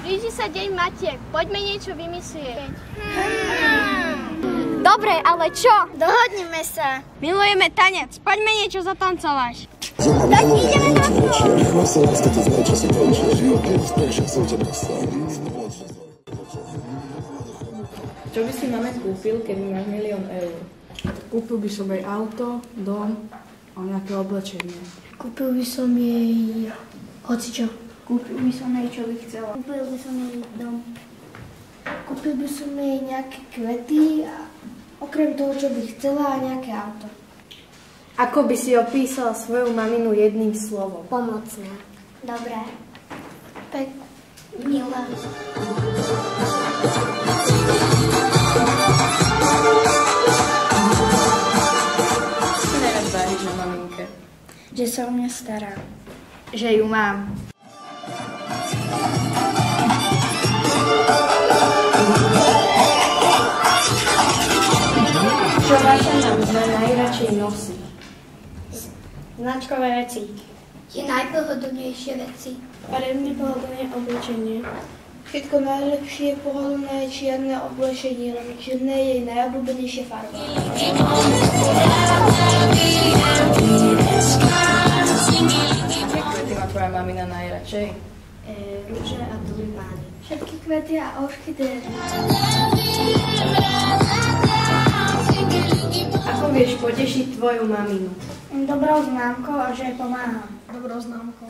Blíži sa deň matiek. Poďme niečo vymyslieť. Dobre, ale čo? Dohodneme sa. Milujeme tanec. Poďme niečo zatancovať. Tak ideme na to. Čo by si mame kúpil, keby máš 1 000 000 eur? Kúpil by som jej auto, dom a nejaké oblečenie. Kúpil by som jej hocičo. Kúpil by som jej, čo by chcela. Kúpil by som jej dom. Kúpil by som jej nejaké kvety a okrem toho, čo by chcela, a nejaké auto. Ako by si opísala svoju maminu jedným slovom? Pomocná. Dobré. Milá. Čo najviac vážiš na maminke? Že sa o mňa stará. Že ju mám. Čo vaša mama najradšej nosí? Značkové veci. Tie najpohodlnejšie veci. Farebné pohodlné oblečenie. Všetko najlepšie pohodlné čierne oblečenie, len čierne je jej najobľúbenejšia farba. Aké kvety má tvoja mamina najradšej? Rúže a tulipány. Všetky kvety a orchidéry. Ako vieš potešiť tvoju maminu? Dobrou známkou a že jej pomáham. Dobrou známkou.